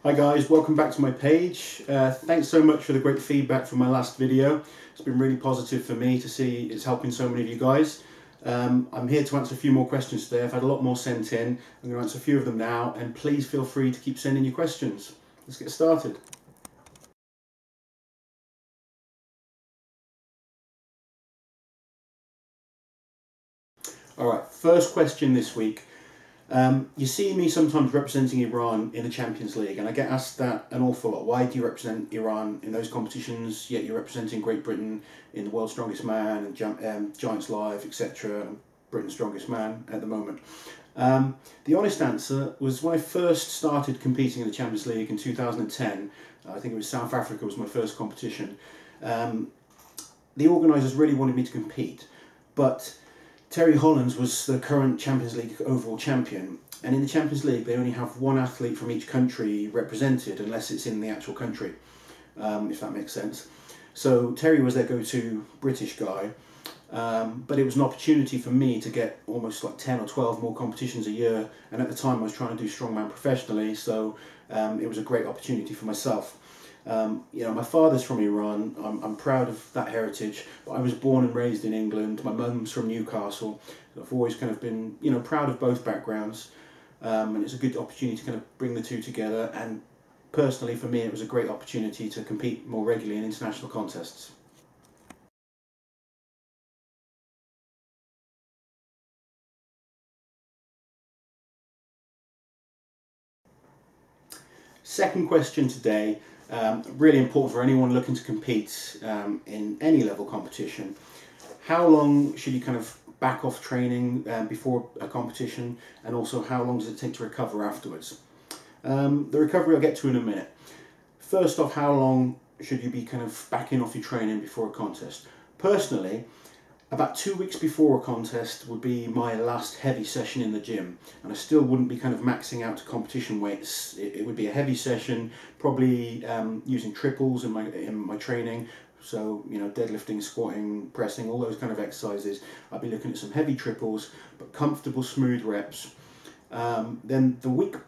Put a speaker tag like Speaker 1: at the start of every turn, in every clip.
Speaker 1: Hi guys, welcome back to my page. Thanks so much for the great feedback from my last video. It's been really positive for me to see it's helping so many of you guys. I'm here to answer a few more questions today. I've had a lot more sent in. I'm going to answer a few of them now, and please feel free to keep sending your questions. Let's get started. Alright, first question this week. You see me sometimes representing Iran in the Champions League, and I get asked that an awful lot. Why do you represent Iran in those competitions, yet you're representing Great Britain in the World's Strongest Man and Giants Live, etc., Britain's Strongest Man at the moment? The honest answer was when I first started competing in the Champions League in 2010, I think it was South Africa was my first competition. The organisers really wanted me to compete, but Terry Hollands was the current Champions League overall champion, and in the Champions League they only have one athlete from each country represented unless it's in the actual country, if that makes sense. So Terry was their go-to British guy, but it was an opportunity for me to get almost like 10 or 12 more competitions a year, and at the time I was trying to do Strongman professionally, so it was a great opportunity for myself. You know, my father's from Iran. I'm proud of that heritage, but I was born and raised in England. My mum's from Newcastle. I've always kind of been, you know, proud of both backgrounds, and it's a good opportunity to kind of bring the two together. And personally, for me, it was a great opportunity to compete more regularly in international contests. Second question today. Really important for anyone looking to compete in any level competition. How long should you kind of back off training before a competition, and also how long does it take to recover afterwards? The recovery I'll get to in a minute. First off, how long should you be kind of backing off your training before a contest? Personally, about 2 weeks before a contest would be my last heavy session in the gym, and I still wouldn't be kind of maxing out to competition weights. It would be a heavy session, probably using triples in my training. So, you know, deadlifting, squatting, pressing, all those kind of exercises. I'd be looking at some heavy triples, but comfortable, smooth reps. Then the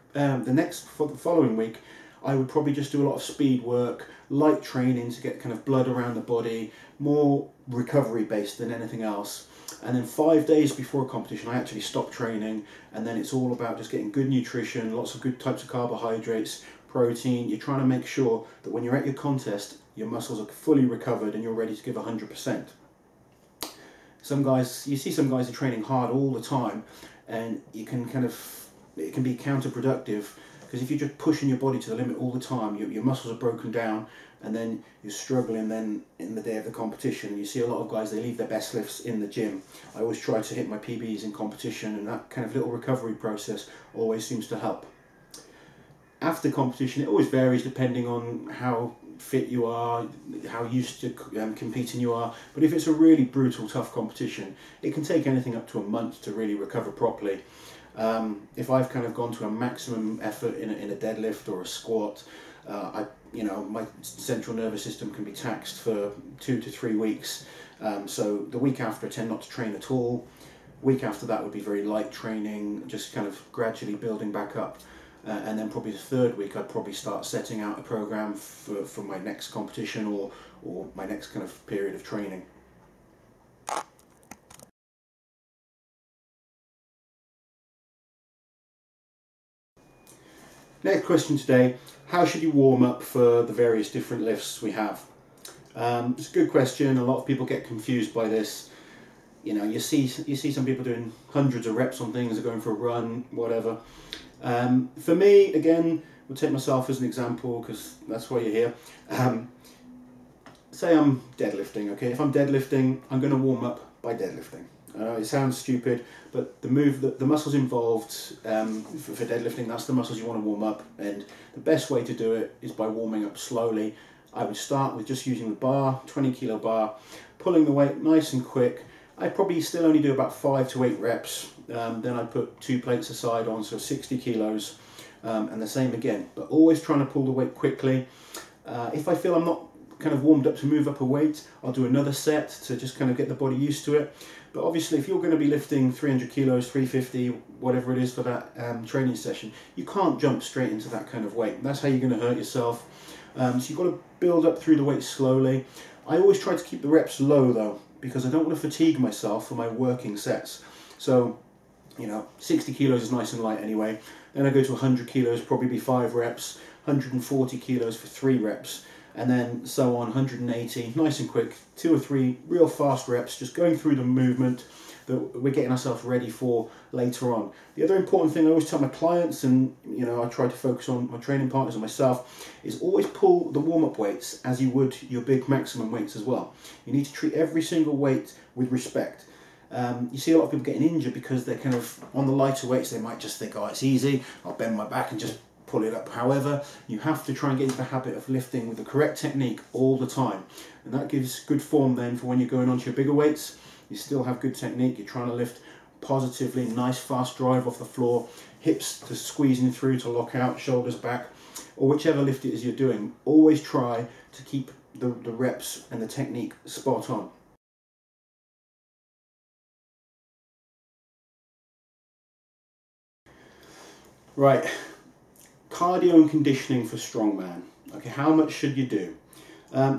Speaker 1: following week, I would probably just do a lot of speed work, light training to get kind of blood around the body, more recovery based than anything else. And then 5 days before a competition, I actually stop training, and then it's all about just getting good nutrition, lots of good types of carbohydrates, protein. You're trying to make sure that when you're at your contest, your muscles are fully recovered and you're ready to give 100%. Some guys, you see some guys are training hard all the time, and it can be counterproductive, because if you're just pushing your body to the limit all the time, your muscles are broken down, and then you're struggling then in the day of the competition. You see a lot of guys, they leave their best lifts in the gym. I always try to hit my PBs in competition, and that kind of little recovery process always seems to help. After competition, it always varies depending on how fit you are, how used to competing you are, but if it's a really brutal, tough competition, it can take anything up to a month to really recover properly. If I've kind of gone to a maximum effort in a deadlift or a squat, my central nervous system can be taxed for 2 to 3 weeks. So the week after, I tend not to train at all. Week after that would be very light training, just kind of gradually building back up. And then probably the third week, I'd probably start setting out a program for my next competition or my next kind of period of training. Next question today, how should you warm up for the various different lifts we have? It's a good question. A lot of people get confused by this. You know, you see some people doing hundreds of reps on things, they're going for a run, whatever. For me, again, we'll take myself as an example because that's why you're here. Say I'm deadlifting, okay? If I'm deadlifting, I'm going to warm up by deadlifting. It sounds stupid, but the muscles involved for deadlifting, that's the muscles you want to warm up, and the best way to do it is by warming up slowly. I would start with just using the bar, 20 kilo bar, pulling the weight nice and quick. I'd probably still only do about 5 to 8 reps, then I'd put 2 plates aside on, so 60 kilos, and the same again, but always trying to pull the weight quickly. If I feel I'm not kind of warmed up to move up a weight, I'll do another set to just kind of get the body used to it. But obviously, if you're going to be lifting 300 kilos, 350, whatever it is for that training session, you can't jump straight into that kind of weight. That's how you're going to hurt yourself. So you've got to build up through the weight slowly. I always try to keep the reps low though, because I don't want to fatigue myself for my working sets. So, 60 kilos is nice and light anyway. Then I go to 100 kilos, probably be 5 reps, 140 kilos for 3 reps, and then so on, 180, nice and quick, 2 or 3 real fast reps, just going through the movement that we're getting ourselves ready for later on. The other important thing I always tell my clients, and I try to focus on my training partners and myself, is always pull the warm-up weights as you would your big maximum weights as well. You need to treat every single weight with respect. You see a lot of people getting injured because they're kind of on the lighter weights. They might just think, oh, it's easy, I'll bend my back and just pull it up. However, you have to try and get into the habit of lifting with the correct technique all the time, and that gives good form then for when you're going on to your bigger weights. You still have good technique, you're trying to lift positively, nice fast drive off the floor, hips to squeezing through to lock out, shoulders back, or whichever lift it is you're doing. Always try to keep the reps and the technique spot on. Right, cardio and conditioning for strongman. Okay, how much should you do?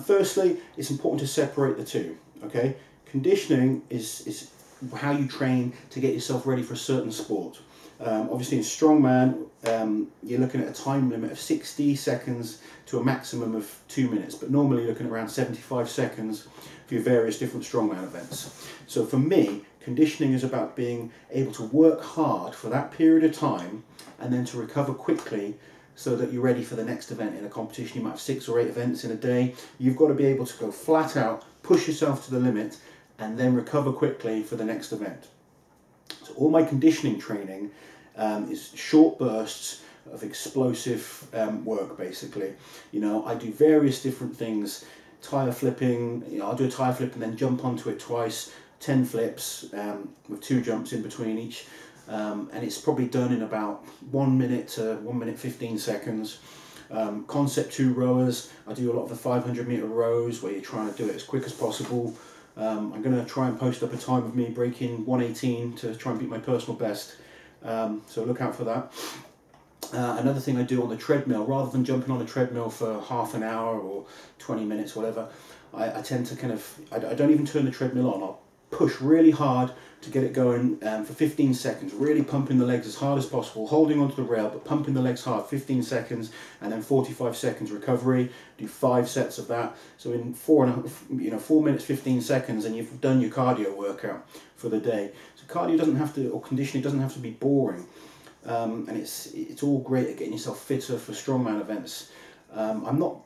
Speaker 1: Firstly, it's important to separate the two. Okay, conditioning is how you train to get yourself ready for a certain sport. Obviously in strongman, you're looking at a time limit of 60 seconds to a maximum of 2 minutes, but normally you're looking at around 75 seconds for your various different strongman events. So for me, conditioning is about being able to work hard for that period of time and then to recover quickly so that you're ready for the next event. In a competition, you might have 6 or 8 events in a day. You've got to be able to go flat out, push yourself to the limit, and then recover quickly for the next event. So all my conditioning training is short bursts of explosive work, basically. I do various different things. Tire flipping, I'll do a tire flip and then jump onto it twice, 10 flips with 2 jumps in between each. And it's probably done in about 1 minute to 1 minute 15 seconds. Concept 2 rowers, I do a lot of the 500 meter rows where you're trying to do it as quick as possible. I'm going to try and post up a time of me breaking 118 to try and beat my personal best, so look out for that. Another thing I do on the treadmill, rather than jumping on a treadmill for half an hour or 20 minutes, whatever, I tend to I don't even turn the treadmill on. I'll push really hard to get it going for 15 seconds, really pumping the legs as hard as possible, holding onto the rail but pumping the legs hard, 15 seconds, and then 45 seconds recovery. Do 5 sets of that. So in 4 minutes 15 seconds, and you've done your cardio workout for the day. So cardio doesn't have to, or conditioning doesn't have to be boring, and it's all great at getting yourself fitter for strongman events. I'm not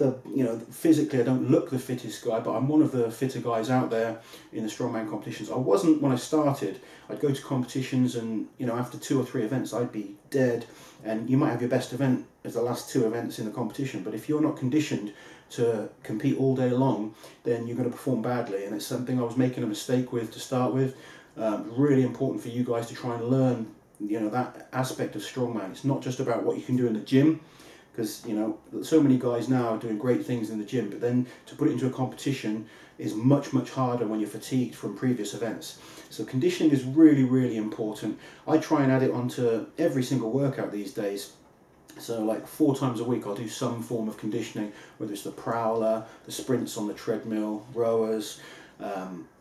Speaker 1: physically I don't look the fittest guy, but I'm one of the fitter guys out there in the strongman competitions. I wasn't when I started. I'd go to competitions and, after 2 or 3 events, I'd be dead. And you might have your best event as the last 2 events in the competition, but if you're not conditioned to compete all day long, then you're going to perform badly. And it's something I was making a mistake with to start with. Really important for you guys to try and learn, that aspect of strongman. It's not just about what you can do in the gym, because so many guys now are doing great things in the gym, but then to put it into a competition is much harder when you're fatigued from previous events. So conditioning is really important. I try and add it onto every single workout these days. So like 4 times a week I'll do some form of conditioning, whether it's the prowler, the sprints on the treadmill, rowers,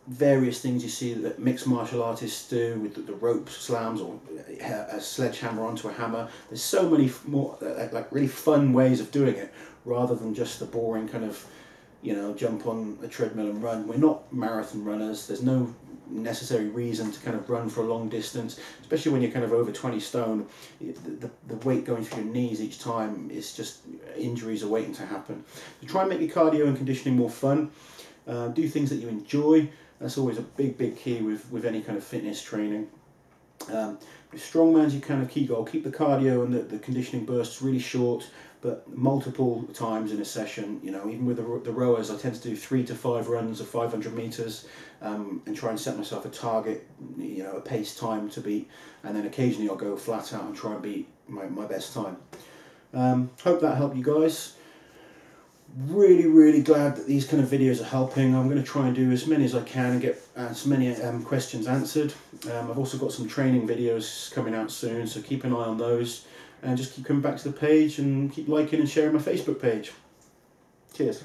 Speaker 1: various things you see that mixed martial artists do with the rope slams or a sledgehammer onto a hammer. There's so many more like really fun ways of doing it, rather than just the boring kind of jump on a treadmill and run. We're not marathon runners. There's no necessary reason to kind of run for a long distance, especially when you're kind of over 20 stone. The weight going through your knees each time is just, injuries are waiting to happen. So try and make your cardio and conditioning more fun. Do things that you enjoy. That's always a big key with any kind of fitness training. With strongman's your kind of key goal. Keep the cardio and the conditioning bursts really short, but multiple times in a session. Even with the rowers, I tend to do 3 to 5 runs of 500 meters, and try and set myself a target, a pace time to beat, and then occasionally I'll go flat out and try and beat my best time. Hope that helped you guys. Really glad that these kind of videos are helping. I'm going to try and do as many as I can and get as many questions answered. I've also got some training videos coming out soon, so keep an eye on those, and just keep coming back to the page and keep liking and sharing my Facebook page. Cheers.